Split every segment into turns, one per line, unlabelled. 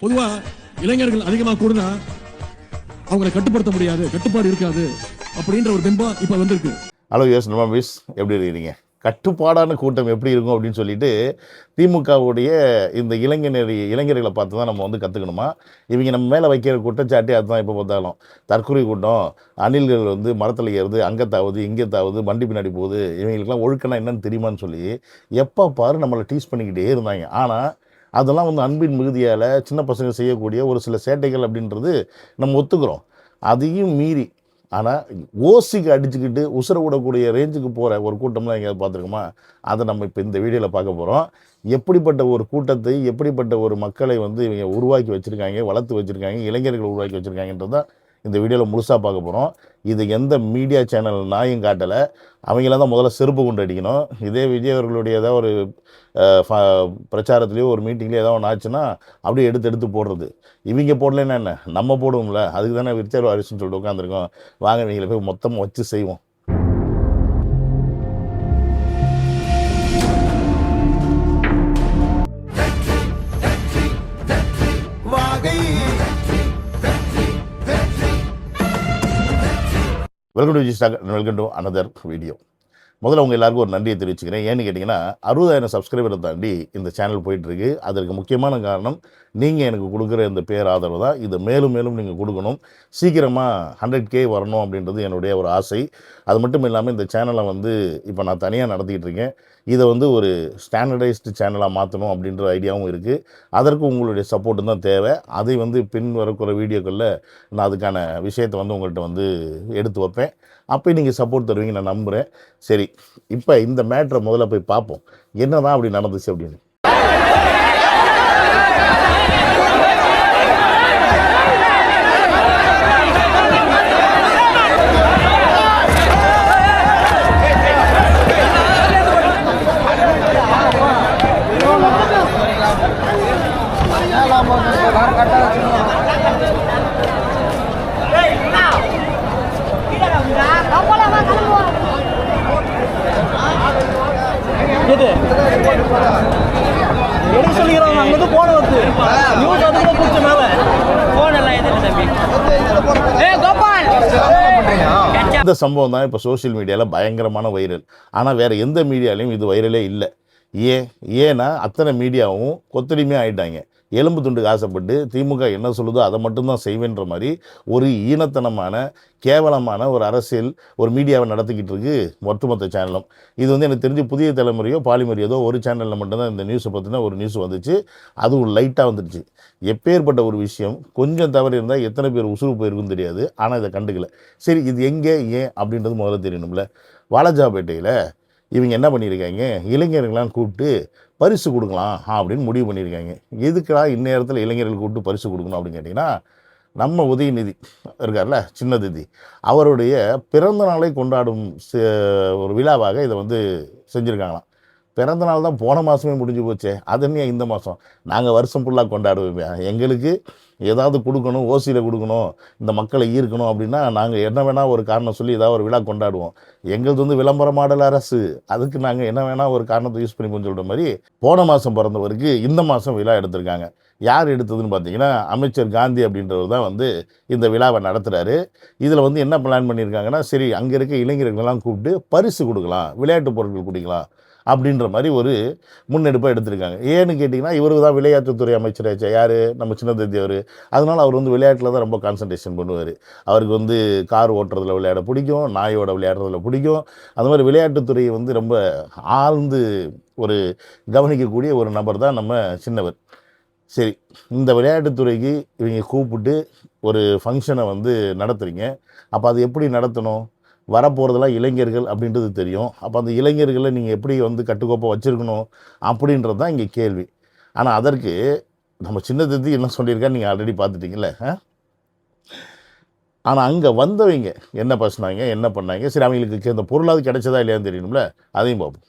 பொதுவா இளைஞர்கள் அதிகமாக கூடுனா அவங்களை கட்டுப்படுத்த முடியாது, கட்டுப்பாடு இருக்காது அப்படின்ற ஒரு பிம்பம் இப்ப வந்திருக்கு.
ஹலோ யூஎஸ் நமாபிஸ், எப்படி இருக்கிறீங்க? கட்டுப்பாடான கூட்டம் எப்படி இருக்கும் அப்படின்னு சொல்லிட்டு திமுகவுடைய இந்த இளைஞர்களை பார்த்து தான் நம்ம வந்து கற்றுக்கணுமா? இவங்க நம்ம மேலே வைக்கிற குற்றச்சாட்டே அதுதான். இப்போ பார்த்தாலும் தற்கொலை கூட்டம், அணில்கள் வந்து மரத்தில் ஏறுது, அங்கே தாவுது, இங்கே தாவுது, வண்டி பின்னாடி போகுது, இவங்களுக்குலாம் ஒழுக்கம்னா என்னன்னு தெரியுமான்னு சொல்லி எப்போ பாரு நம்மளை டீஸ் பண்ணிக்கிட்டே இருந்தாங்க. ஆனால் அதெல்லாம் வந்து அன்பின் மிகுதியால் சின்ன பசங்க செய்யக்கூடிய ஒரு சில சேட்டைகள் அப்படின்றது நம்ம ஒத்துக்கிறோம். அதையும் மீறி ஆனால் ஓசிக்கு அடிச்சுக்கிட்டு உசுர விடக்கூடிய ரேஞ்சுக்கு போகிற ஒரு கூட்டம்லாம் எங்கேயாவது பார்த்துருக்கோமா? அதை நம்ம இப்போ இந்த வீடியோவில் பார்க்க போகிறோம். எப்படிப்பட்ட ஒரு கூட்டத்தை, எப்படிப்பட்ட ஒரு மக்களை வந்து இவங்க உருவாக்கி வச்சுருக்காங்க, வளர்த்து வச்சுருக்காங்க, இளைஞர்கள் உருவாக்கி வச்சுருக்காங்கன்றது தான் இந்த வீடியோவில் முழுசாக பார்க்க போகிறோம். இது எந்த மீடியா சேனல் நாயும் காட்டலை. அவங்களாம் தான் முதல்ல செருப்பு கொண்டு அடிக்கணும். இதே விஜய் அவர்களுடைய ஏதாவது ஒரு பிரச்சாரத்துலேயோ ஒரு மீட்டிங்லேயோ ஏதாவது ஒன்று ஆச்சுன்னா அப்படியே எடுத்து போடுறது. இவங்க போடலன்னா என்ன, நம்ம போடுவோம்ல. அதுக்கு தானே விருச்சர் வாரிசுன்னு சொல்லிட்டு உட்காந்துருக்கோம். வாங்க இவங்களை போய் மொத்தமாக வச்சு செய்வோம். Welcome to Vijay stock, welcome to another video. முதல்ல உங்கள் எல்லாருக்கும் ஒரு நன்றியை தெரிவிச்சுக்கிறேன். ஏன்னு கேட்டிங்கன்னா 60,000 சப்ஸ்கிரைபரை தாண்டி இந்த சேனல் போயிட்டுருக்கு. அதற்கு முக்கியமான காரணம் நீங்கள் எனக்கு கொடுக்குற இந்த பேராதரவு தான். இதை மேலும் மேலும் நீங்கள் கொடுக்கணும். சீக்கிரமாக 100K வரணும் அப்படின்றது என்னுடைய ஒரு ஆசை. அது மட்டும் இல்லாமல் இந்த சேனலை வந்து இப்போ நான் தனியாக நடத்திக்கிட்டு இருக்கேன். இதை வந்து ஒரு ஸ்டாண்டர்டைஸ்டு சேனலாக மாற்றணும் அப்படின்ற ஐடியாவும் இருக்குது. அதற்கு உங்களுடைய சப்போர்ட்டு தான் தேவை. அதை வந்து பின் வரக்கூடிய வீடியோக்களில் நான் அதுக்கான விஷயத்தை வந்து உங்கள்கிட்ட வந்து எடுத்து வைப்பேன். அப்போ நீங்கள் சப்போர்ட் தருவீங்க நான் நம்புகிறேன். சரி, இப்போ இந்த மேட்ரை முதல்ல போய் பார்ப்போம், என்ன தான் அப்படி நடந்துச்சு அப்படின்னு. இந்த சம்பவம் தான் இப்போ சோசியல் மீடியாவில் பயங்கரமான வைரல். ஆனால் வேறு எந்த மீடியாலையும் இது வைரலே இல்லை. ஏன்னா அத்தனை மீடியாவும் கொத்தடிமையாக ஆகிட்டாங்க. எலும்பு துண்டுக்கு ஆசைப்பட்டு திமுக என்ன சொல்லுதோ அதை மட்டும்தான் செய்வேன்ற மாதிரி ஒரு ஈனத்தனமான கேவலமான ஒரு அரசியல் ஒரு மீடியாவை நடத்திக்கிட்டு இருக்கு ஒட்டுமொத்த சேனலும். இது வந்து எனக்கு தெரிஞ்சு புதிய தலைமுறையோ பாலிமர் ஏதோ ஒரு சேனலில் மட்டும்தான் இந்த நியூஸை பற்றின ஒரு நியூஸ் வந்துச்சு. அது ஒரு லைட்டாக வந்துடுச்சு. எப்பேற்பட்ட ஒரு விஷயம், கொஞ்சம் தவறு இருந்தால் எத்தனை பேர் உசுறு போயிருக்குன்னு தெரியாது. ஆனால் இதை கண்டுக்கல. சரி, இது எங்கே ஏன் அப்படின்றது முதல்ல தெரியணும்ல. வாலாஜாபேட்டையில் இவங்க என்ன பண்ணியிருக்காங்க, இளைஞர்கள்லாம் கூப்பிட்டு பரிசு கொடுக்கலாம் அப்படின்னு முடிவு பண்ணியிருக்காங்க. எதுக்குடா இந்நேரத்தில் இளைஞர்கள் கூப்பிட்டு பரிசு கொடுக்கணும் அப்படின்னு கேட்டிங்கன்னா, நம்ம உதயநிதி இருக்கார்ல, சின்னதிதி, அவருடைய பிறந்த நாளை கொண்டாடும் ஒரு விழாவாக இதை வந்து செஞ்சுருக்காங்களாம். பிறந்த நாள் தான் போன மாதமே முடிஞ்சு போச்சே, அது என்ன இந்த மாதம்? நாங்கள் வருஷம் ஃபுல்லாக கொண்டாடுவோம். எங்களுக்கு ஏதாவது கொடுக்கணும், ஓசியில் கொடுக்கணும், இந்த மக்களை ஈர்க்கணும் அப்படின்னா நாங்கள் என்ன வேணால் ஒரு காரணம் சொல்லி ஏதாவது ஒரு விழா கொண்டாடுவோம். எங்களுக்கு வந்து விளம்பர மாடல் அரசு, அதுக்கு நாங்கள் என்ன வேணால் ஒரு காரணத்தை யூஸ் பண்ணி சொல்கிற மாதிரி போன மாதம் பிறந்தவருக்கு இந்த மாதம் விழா எடுத்திருக்காங்க. யார் எடுத்ததுன்னு பார்த்தீங்கன்னா அமைச்சர் காந்தி அப்படின்றவர் தான் வந்து இந்த விழாவை நடத்துகிறாரு. இதில் வந்து என்ன பிளான் பண்ணியிருக்காங்கன்னா, சரி அங்கே இருக்க இளைஞர்களெல்லாம் கூப்பிட்டு பரிசு கொடுக்கலாம், விளையாட்டு பொருட்கள் கொடுக்கலாம் அப்படின்ற மாதிரி ஒரு முன்னெடுப்பாக எடுத்திருக்காங்க. ஏன்னு கேட்டிங்கன்னா, இவருக்கு தான் விளையாட்டுத்துறை அமைச்சராச்சு. யார்? நம்ம சின்னதிதி அவர். அதனால் அவர் வந்து விளையாட்டில் தான் ரொம்ப கான்சன்ட்ரேஷன் பண்ணுவார். அவருக்கு வந்து கார் ஓட்டுறதுல விளையாட பிடிக்கும், நாயோட விளையாடுறதுல பிடிக்கும். அந்த மாதிரி விளையாட்டுத்துறையை வந்து ரொம்ப ஆழ்ந்து ஒரு கவனிக்கக்கூடிய ஒரு நபர் தான் நம்ம சின்னவர். சரி, இந்த விளையாட்டுத்துறைக்கு இவங்க கூப்பிட்டு ஒரு ஃபங்க்ஷனை வந்து நடத்துகிறீங்க. அப்போ அது எப்படி நடத்தணும்? வரப்போகிறதெல்லாம் இளைஞர்கள் அப்படின்றது தெரியும். அப்போ அந்த இளைஞர்களை நீங்கள் எப்படி வந்து கட்டுக்கோப்பாக வச்சுருக்கணும் அப்படின்றது தான் இங்கே கேள்வி. ஆனால் அதற்கு நம்ம சின்னதிதி என்ன சொல்லியிருக்கான்னு நீங்கள் ஆல்ரெடி பார்த்துட்டிங்களே. ஆனால் அங்கே வந்தவங்க என்ன பேசுனாங்க, என்ன பண்ணாங்க, சரி அவங்களுக்கு இந்த பொருளாவது கிடைச்சதா இல்லையான்னு தெரியணும்ல, அதையும் பார்ப்போம்.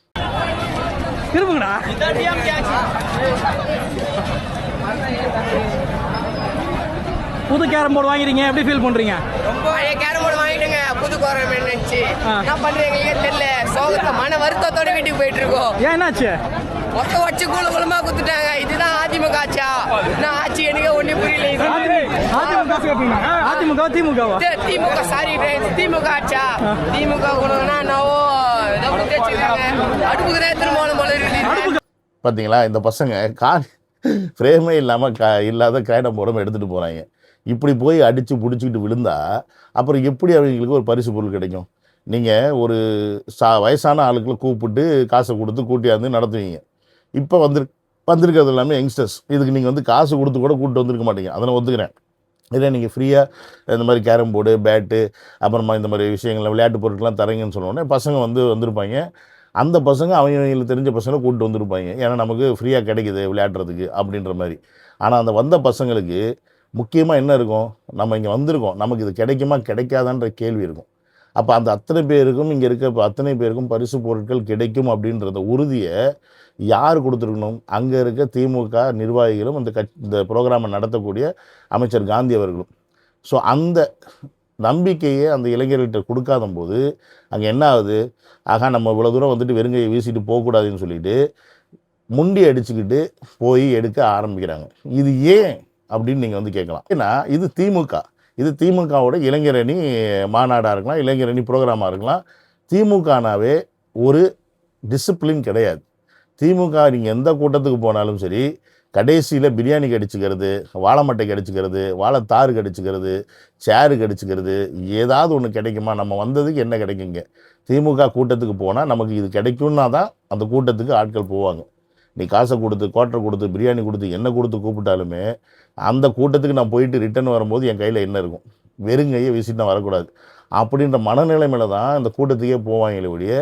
புது கேரம் போர்டு வாங்கிட்டீங்க, எப்படி ஃபீல் பண்றீங்க?
ரொம்ப பழைய கேரம் போர்டு வாங்கிட்டுங்க, புது கேரம் நினைச்சு என்ன பண்றீங்க தெரியல. சோகத்தை மன வருத்தத்தோட வீட்டுக்கு போயிட்டு இருக்கோம்.
ஏன் என்னாச்சு?
மொத்த வச்சு குளமா குத்துட்டாங்க. இதுதான் அதிமுக ஆட்சியா? நான் ஆட்சி எனக்கு ஒண்ணு புரியல. திமுக சாரி திமுக ஆட்சியா? திமுக குணம்னா என்னவோ ஏதோ குத்தி வச்சிருக்காங்க. அடுப்புக்குறே திருமாவளம் போல இருக்கு.
பார்த்தீங்களா, இந்த பசங்க ஃப்ரேமே இல்லாமல் இல்லாத கிரைடம் போடாமல் எடுத்துகிட்டு போகிறாங்க. இப்படி போய் அடித்து பிடிச்சிக்கிட்டு விழுந்தா அப்புறம் எப்படி அவங்களுக்கு ஒரு பரிசு பொருள் கிடைக்கும்? நீங்கள் ஒரு வயசான ஆளுக்களை கூப்பிட்டு காசை கொடுத்து கூட்டியாந்து நடத்துவீங்க. இப்போ வந்திருக்கிறது எல்லாமே யங்ஸ்டர்ஸ். இதுக்கு நீங்கள் வந்து காசு கொடுத்து கூட கூப்பிட்டு வந்திருக்க மாட்டீங்க. அதை நான் ஒத்துக்கிறேன். இதே நீங்கள் ஃப்ரீயாக இந்த மாதிரி கேரம் போர்டு, பேட்டு, அப்புறமா இந்த மாதிரி விஷயங்கள் விளையாட்டு பொருட்கள்லாம் தரீங்கன்னு சொன்னோடனே பசங்க வந்திருப்பாங்க. அந்த பசங்க அவங்களுக்கு தெரிஞ்ச பசங்களை கூப்பிட்டு வந்திருப்பாங்க. ஏன்னா நமக்கு ஃப்ரீயாக கிடைக்குது விளையாடுறதுக்கு அப்படின்ற மாதிரி. ஆனால் அந்த வந்த பசங்களுக்கு முக்கியமாக என்ன இருக்கும்? நம்ம இங்கே வந்திருக்கோம், நமக்கு இது கிடைக்குமா கிடைக்காதான்ற கேள்வி இருக்கும். அப்போ அந்த அத்தனை பேருக்கும் இங்கே இருக்க அத்தனை பேருக்கும் பரிசு பொருட்கள் கிடைக்கும் அப்படின்றத உறுதியை யார் கொடுத்துருக்கணும்? அங்கே இருக்க திமுக நிர்வாகிகளும் இந்த ப்ரோக்ராமை நடத்தக்கூடிய அமைச்சர் காந்தி அவர்களும். ஸோ அந்த நம்பிக்கையை அந்த இளைஞர்கள்ட்ட கொடுக்காத போது அங்கே என்ன ஆகுது? ஆகா, நம்ம இவ்வளோ தூரம் வந்துட்டு வெறுங்கையை வீசிட்டு போகக்கூடாதுன்னு சொல்லிட்டு முண்டி அடிச்சுக்கிட்டு போய் எடுக்க ஆரம்பிக்கிறாங்க. இது ஏன் அப்படின்னு நீங்கள் வந்து கேட்கலாம். ஏன்னா இது திமுகவோட இளைஞரணி மாநாடாக இருக்கலாம், இளைஞரணி ப்ரோக்ராமாக இருக்கலாம். திமுகனாவே ஒரு டிசிப்ளின் கிடையாது. திமுக நீங்கள் எந்த கூட்டத்துக்கு போனாலும் சரி, கடைசியில் பிரியாணி கடிச்சிக்கிறது, வாழை மட்டை கடிச்சிக்கிறது, வாழைத்தாறு கடிச்சிக்கிறது, சேரு கடிச்சிக்கிறது, ஏதாவது ஒன்று கிடைக்குமா? நம்ம வந்ததுக்கு என்ன கிடைக்குங்க? திமுக கூட்டத்துக்கு போனால் நமக்கு இது கிடைக்கும்னா தான் அந்த கூட்டத்துக்கு ஆட்கள் போவாங்க. நீ காசை கொடுத்து, குவார்ட்டர் கொடுத்து, பிரியாணி கொடுத்து, என்ன கொடுத்து கூப்பிட்டாலுமே அந்த கூட்டத்துக்கு நான் போயிட்டு ரிட்டர்ன் வரும்போது என் கையில் என்ன இருக்கும்? வெறுங்கையை வீசிட்டு நான் வரக்கூடாது அப்படின்ற மனநிலைமையில தான் இந்த கூட்டத்துக்கே போவாங்களே ஒழிய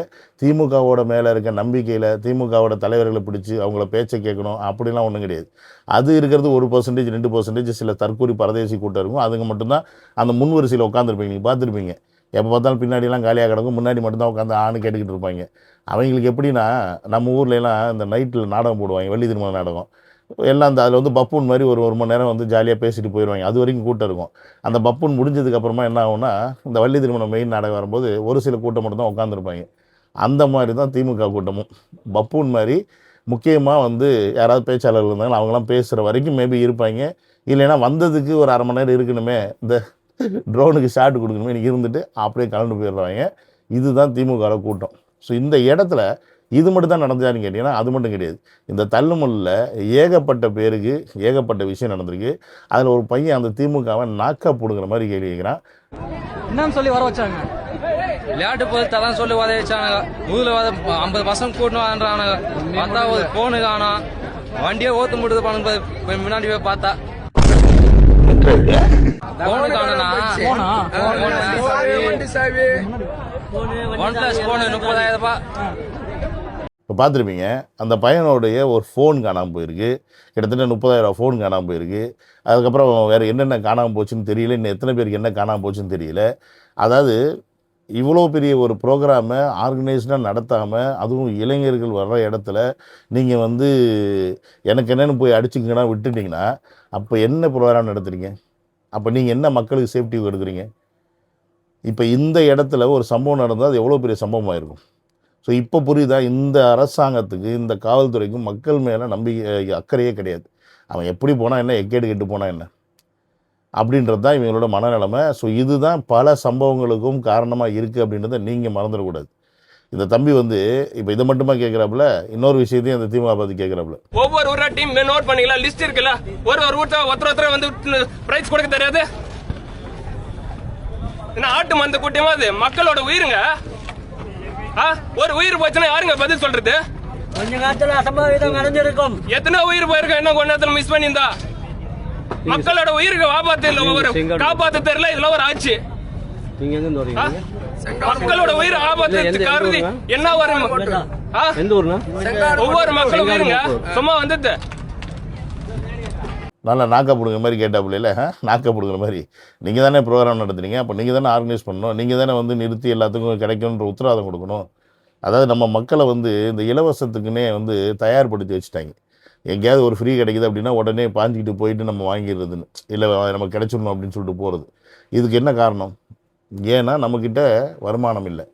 திமுகவோட மேலே இருக்க நம்பிக்கையில் திமுகவோட தலைவர்களை பிடிச்சி அவங்கள பேச்சை கேட்கணும் அப்படிலாம் ஒன்றும் கிடையாது. அது இருக்கிறது 1%, 2% சில தற்கூரி பரதேசி கூட்டம் இருக்கும். அதுங்க மட்டும்தான் அந்த முன்வரிசையில் உட்காந்துருப்பீங்க. நீங்கள் பார்த்துருப்பீங்க. எப்போ பார்த்தாலும் பின்னாடிலாம் காலியாக கிடக்கும், முன்னாடி மட்டும்தான் உட்காந்து ஆணு கேட்டுக்கிட்டு இருப்பாங்க. அவங்களுக்கு எப்படின்னா, நம்ம ஊர்லலாம் இந்த நைட்டில் நாடகம் போடுவாங்க, வெள்ளி திருமண நாடகம் எல்லாம். அதில் வந்து பப்பூன் மாதிரி ஒரு மணி நேரம் வந்து ஜாலியாக பேசிட்டு போயிடுவாங்க. அது வரைக்கும் கூட்டம் இருக்கும். அந்த பப்பூன் முடிஞ்சதுக்கப்புறமா என்ன ஆகும்னா, இந்த வள்ளி திருமணம் மெயின் நாடகம் வரும்போது ஒரு சில கூட்டம் மட்டும் தான் உட்காந்துருப்பாங்க. அந்த மாதிரி தான் திமுக கூட்டமும். பப்பூன் மாதிரி முக்கியமாக வந்து யாராவது பேச்சாளர்கள் இருந்தாலும் அவங்களாம் பேசுகிற வரைக்கும் மேபி இருப்பாங்க. இல்லைன்னா வந்ததுக்கு ஒரு அரை மணி நேரம் இருக்கணுமே, இந்த ட்ரோனுக்கு ஷாட் கொடுக்கணுமே, எனக்கு இருந்துட்டு அப்படியே கலந்து போயிடுறாங்க. இதுதான் திமுக கூட்டம். ஸோ இந்த இடத்துல இது மட்டும் தான் நடந்தான்னு கேட்டிங்கன்னா அது மட்டும் கிடையாது. இந்த தள்ளுமுள்ளில் ஏகப்பட்ட பேருக்கு ஏகப்பட்ட விஷயம் நடந்திருக்கு. அதில் ஒரு பையன் அந்த திமுகவை நாக்கா போடுங்கிற மாதிரி கேள்வி கேட்குறான்.
என்னன்னு சொல்லி வர வச்சாங்க?
விளையாட்டு பொருள் தான் சொல்லி வர வச்சாங்க. முதல்ல 50 பசங்க கூட்டணும் ஆனாங்க. பார்த்தா ஒரு போனு காணா, வண்டியே ஓத்து முடியுது பண்ணுங்க. முன்னாடி போய் பார்த்தா போனு காணா. OnePlus போனு 30,000 ரூபாய்.
இப்போ பார்த்துருப்பீங்க, அந்த பையனுடைய ஒரு ஃபோன் காணாமல் போயிருக்கு. கிட்டத்தட்ட 30,000 ஃபோன் காணாமல் போயிருக்கு. அதுக்கப்புறம் வேறு என்னென்ன காணாமல் போச்சுன்னு தெரியல. இன்னும் எத்தனை பேருக்கு என்ன காணாமல் போச்சுன்னு தெரியல. அதாவது இவ்வளோ பெரிய ஒரு ப்ரோக்ராமை ஆர்கனைஸ்டாக நடத்தாமல், அதுவும் இளைஞர்கள் வர்ற இடத்துல நீங்கள் வந்து எனக்கு என்னென்னு போய் அடிச்சுங்கன்னா விட்டுட்டிங்கன்னா அப்போ என்ன ப்ரோக்ராம் நடத்துகிறீங்க? அப்போ நீங்கள் என்ன மக்களுக்கு சேஃப்டி எடுக்கிறீங்க? இப்போ இந்த இடத்துல ஒரு சம்பவம் நடந்தால் அது எவ்வளோ பெரிய சம்பவமாக இருக்கும். ஸோ இப்போ புரியுதா, இந்த அரசாங்கத்துக்கு இந்த காவல்துறைக்கும் மக்கள் மேலே நம்பிக்கை அக்கறையே கிடையாது. அவன் எப்படி போனால் என்ன, எக்கேடு கெட்டு போனால் என்ன அப்படின்றது தான் இவங்களோட மனநிலைமை. ஸோ இதுதான் பல சம்பவங்களுக்கும் காரணமாக இருக்குது அப்படின்றத நீங்கள் மறந்துடக்கூடாது. இந்த தம்பி வந்து இப்போ இதை மட்டுமா கேட்குறாப்புல, இன்னொரு விஷயத்தையும் அந்த திமுக பற்றி கேட்குறாப்புல.
ஒவ்வொரு ஊரா டீம் நோட் பண்ணிக்கலாம், லிஸ்ட் இருக்குல்ல. ஒரு ஒருத்தர் வந்து பிரைஸ் கொடுக்க தெரியாது. ஆட்டு மந்த கூட்டமா அது மக்களோட உயிருங்க. ஒரு உயிர் போச்சுன்னா யாருங்க பதில் சொல்றது?
கொஞ்ச நேரத்துல அசம்பாவிதம் நடந்திருக்கும்.
எத்தனை உயிர் போயிருக்க, என்ன கொஞ்ச நேரத்துல மிஸ் பண்ணியிருந்தா? மக்களோட உயிருக்கு காப்பாத்த தெரியல. இதுல ஒரு ஆட்சி. மக்களோட உயிர் ஆபத்து கருதி என்ன வரும்? ஒவ்வொரு மக்களும் உயிருங்க சும்மா வந்து
நல்லா நாக்கா பிடுங்கிற மாதிரி கேட்டாப்புல இல்லை, நாக்கா பிடுங்கிற மாதிரி. நீங்கள் தானே ப்ரோக்ராம் நடத்துறீங்க, அப்போ நீங்கள் தானே ஆர்கனைஸ் பண்ணணும், நீங்கள் தானே வந்து நிறுத்தி எல்லாத்துக்கும் கிடைக்கும்ன்ற உத்தரவாதம் கொடுக்கணும். அதாவது நம்ம மக்களை வந்து இந்த இலவசத்துக்குன்னே வந்து தயார்படுத்தி வச்சுட்டாங்க. எங்கேயாவது ஒரு ஃப்ரீ கிடைக்குது அப்படின்னா உடனே பாஞ்சிக்கிட்டு போயிட்டு நம்ம வாங்கிடுறதுன்னு, இல்லை நமக்கு கிடைச்சிடணும் அப்படின்னு சொல்லிட்டு போகிறது. இதுக்கு என்ன காரணம்? ஏன்னா நம்மக்கிட்ட வருமானம் இல்லை.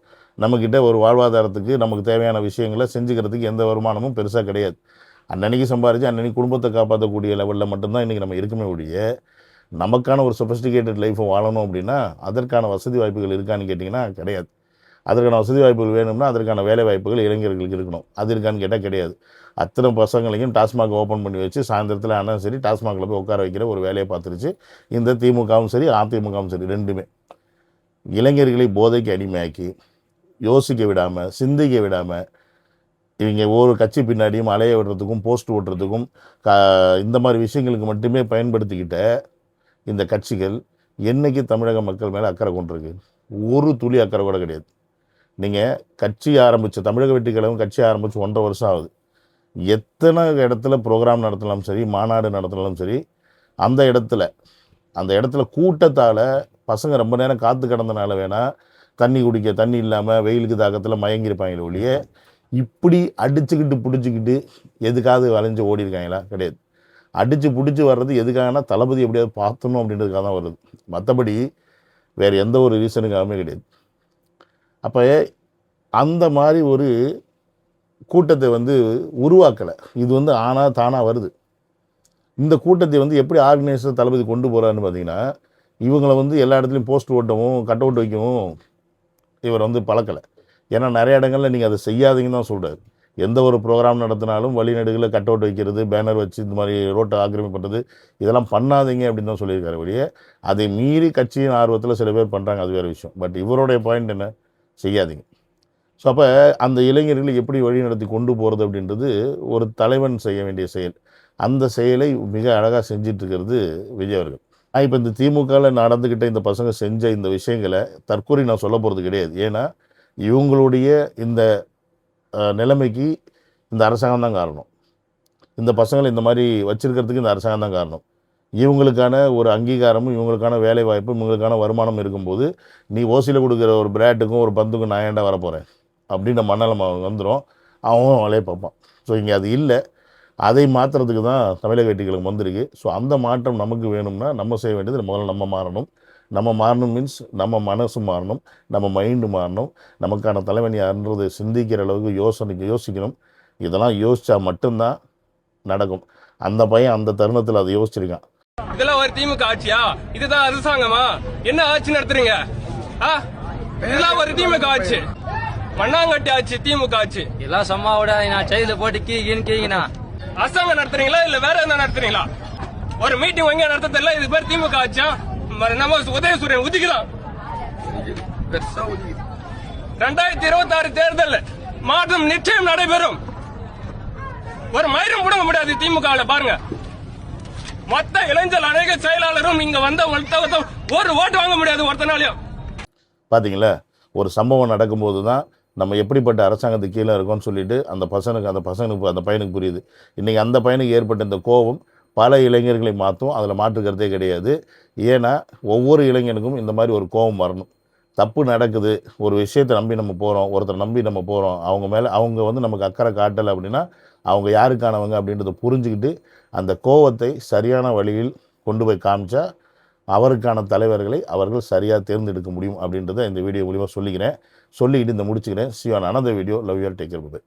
நம்மக்கிட்ட ஒரு வாழ்வாதாரத்துக்கு நமக்கு தேவையான விஷயங்களை செஞ்சுக்கிறதுக்கு எந்த வருமானமும் பெருசாக கிடையாது. அன்னன்னைக்கு சம்பாரித்து அன்னன்னைக்கு குடும்பத்தை காப்பாற்றக்கூடிய லெவலில் மட்டும்தான் இன்றைக்கி நம்ம இருக்குமே ஒழிய, நமக்கான ஒரு சொஃபிஸ்டிகேட்டட் லைஃப்பை வாழணும் அப்படின்னா அதற்கான வசதி வாய்ப்புகள் இருக்கான்னு கேட்டிங்கன்னா கிடையாது. அதற்கான வசதி வாய்ப்புகள் வேணும்னா அதற்கான வேலை வாய்ப்புகள் இளைஞர்களுக்கு இருக்கணும். அது இருக்கான்னு கேட்டால் கிடையாது. அத்தனை பசங்களையும் டாஸ்மாக் ஓப்பன் பண்ணி வச்சு சாயந்தரத்தில் ஆனால் சரி டாஸ்மாகில் போய் உட்கார வைக்கிற ஒரு வேலையை பார்த்துருச்சு இந்த திமுகவும் சரி அதிமுகவும் சரி. ரெண்டுமே இளைஞர்களை போதைக்கு அடிமையாக்கி யோசிக்க விடாமல் சிந்திக்க விடாமல் இவங்க ஒரு கட்சி பின்னாடியும் அலைய விடுறதுக்கும் போஸ்ட் ஓட்டுறதுக்கும் இந்த மாதிரி விஷயங்களுக்கு மட்டுமே பயன்படுத்திக்கிட்ட இந்த கட்சிகள் என்றைக்கு தமிழக மக்கள் மேலே அக்கறை கொண்டிருக்கு? ஒரு துளி அக்கறை கூட கிடையாது. நீங்கள் கட்சி ஆரம்பித்த தமிழக வெற்றிக் கழகம் கட்சி ஆரம்பித்து 1.5 வருஷம் ஆகுது. எத்தனை இடத்துல ப்ரோக்ராம் நடத்தினாலும் சரி, மாநாடு நடத்தினாலும் சரி, அந்த இடத்துல கூட்டத்தால் பசங்க ரொம்ப நேரம் காத்து கிடந்தனால வேணால் தண்ணி குடிக்க தண்ணி இல்லாமல் வெயிலுக்கு தாக்கத்தில் மயங்கியிருப்பாங்களே ஒழிய, இப்படி அடிச்சுக்கிட்டு பிடிச்சிக்கிட்டு எதுக்காவது வளைஞ்சு ஓடி இருக்காங்களா? கிடையாது. அடித்து பிடிச்சி வர்றது எதுக்காகனா தளபதி எப்படியாவது பார்த்தணும் அப்படின்றதுக்காக தான் வருது. மற்றபடி வேறு எந்த ஒரு ரீசனுக்காகவே கிடையாது. அப்போ அந்த மாதிரி ஒரு கூட்டத்தை உருவாக்கலை. இது ஆனா தானாக வருது. இந்த கூட்டத்தை எப்படி ஆர்கனைசர் தளபதி கொண்டு போகிறான்னு பார்த்தீங்கன்னா, இவங்களை எல்லா இடத்துலையும் போஸ்ட் ஓட்டவும் கட் அவுட் வைக்கவும் இவர் பழக்கலை. ஏன்னா நிறைய இடங்களில் நீங்கள் அதை செய்யாதீங்கன்னு தான் சொல்கிறார். எந்த ஒரு ப்ரோக்ராம் நடத்தினாலும் வழிநடுகளில் கட் அவுட் வைக்கிறது, பேனர் வச்சு இந்த மாதிரி ரோட்டை ஆக்கிரமிப்பு பண்ணுறது, இதெல்லாம் பண்ணாதீங்க அப்படின்னு தான் சொல்லியிருக்காரு. வழியே அதை மீறி கட்சியின் ஆர்வத்தில் சில பேர் பண்ணுறாங்க, அது வேறு விஷயம். பட் இவருடைய பாயிண்ட் என்ன? செய்யாதீங்க. ஸோ அப்போ அந்த இளைஞர்களை எப்படி வழி நடத்தி கொண்டு போகிறது அப்படின்றது ஒரு தலைவன் செய்ய வேண்டிய செயல். அந்த செயலை மிக அழகாக செஞ்சிட்ருக்கிறது விஜய் அவர்கள். இப்போ இந்த திமுகவில் நடந்துக்கிட்ட இந்த பசங்க செஞ்ச இந்த விஷயங்களை தற்கொலை நான் சொல்ல போகிறது கிடையாது. ஏன்னா இவங்களுடைய இந்த நிலைமைக்கு இந்த அரசாங்கம் தான் காரணம். இந்த பசங்களை இந்த மாதிரி வச்சிருக்கிறதுக்கு இந்த அரசாங்கம் தான் காரணம். இவங்களுக்கான ஒரு அங்கீகாரமும் இவங்களுக்கான வேலை வாய்ப்பும் இவங்களுக்கான வருமானம் இருக்கும்போது நீ ஓசியில் கொடுக்குற ஒரு பிராட்டுக்கும் ஒரு பந்துக்கும் நான் ஏன்டா வரப்போகிறேன் அப்படின்ற மனநிலைமை வந்துடும். அவன் வேலையை பார்ப்பான். ஸோ இங்கே அது இல்லை. அதை மாற்றுறதுக்கு தான் தமிழக வெற்றிகளுக்கு வந்திருக்கு. ஸோ அந்த மாற்றம் நமக்கு வேணும்னா நம்ம செய்ய வேண்டியது முதல்ல நம்ம மாறணும். நம்ம மாறணும் மீன்ஸ் நம்ம மனசு மாறணும், நம்ம மைண்டு மாறணும், நமக்கான தலைவன் யாருன்றதை சிந்திக்கிற அளவுக்கு யோசிக்கணும். இதெல்லாம் யோசித்தா மட்டும்தான் நடக்கும். அந்த பையன் அந்த தருணத்தில் அதை யோசிச்சிருக்கான்.
இதெல்லாம் ஒரு திமுக ஆட்சியா? இதுதான் அரசாங்கமா? என்ன ஆட்சி நடத்துறீங்க? இதெல்லாம் ஒரு திமுக ஆட்சி, மண்ணாங்கட்டி ஆட்சி, திமுக ஆட்சி.
எல்லாம் சும்மாவோட நான் செயல போட்டு கீங்கண்ணா
அரசாங்கம் நடத்துறீங்களா இல்ல வேற என்ன நடத்துறீங்களா? ஒரு மீட்டிங் எங்க நடத்தல, இது பேர் திமுக ஆட்சியா? நம்ம உதயசூரியன் உதிக்கலாம். 2026 தேர்தல் மாற்றம் நிச்சயம் நடைபெறும். ஒரு மயிரும் முடங்க முடியாது திமுக பாருங்க. மொத்த இளைஞர் அநேக செயலாளரும் இங்க வந்த ஒரு ஓட்டு வாங்க முடியாது ஒருத்தனாலையும்.
பாத்தீங்களா, ஒரு சம்பவம் நடக்கும்போது தான் நம்ம எப்படிப்பட்ட அரசாங்கத்துக்கு கீழே இருக்கோம்னு சொல்லிட்டு அந்த பையனுக்கு புரியுது. இன்றைக்கி அந்த பையனுக்கு ஏற்பட்ட இந்த கோபம் பல இளைஞர்களை மாற்றும். அதில் மாற்றுக்கிறதே கிடையாது. ஏன்னா ஒவ்வொரு இளைஞனுக்கும் இந்த மாதிரி ஒரு கோபம் வரணும். தப்பு நடக்குது, ஒரு விஷயத்தை நம்பி நம்ம போகிறோம், ஒருத்தரை நம்பி நம்ம போகிறோம், அவங்க மேலே அவங்க நமக்கு அக்கறை காட்டலை அப்படின்னா அவங்க யாருக்கானவங்க அப்படின்றத புரிஞ்சுக்கிட்டு அந்த கோபத்தை சரியான வழியில் கொண்டு போய் காமிச்சா அவருக்கான தலைவர்களை அவர்கள் சரியாக தேர்ந்தெடுக்க முடியும் அப்படின்றத இந்த வீடியோ மூலிமா சொல்லிக்கிட்டு இந்த முடிச்சுக்கிறேன். See you on another video. Love you all. Take care. Bye.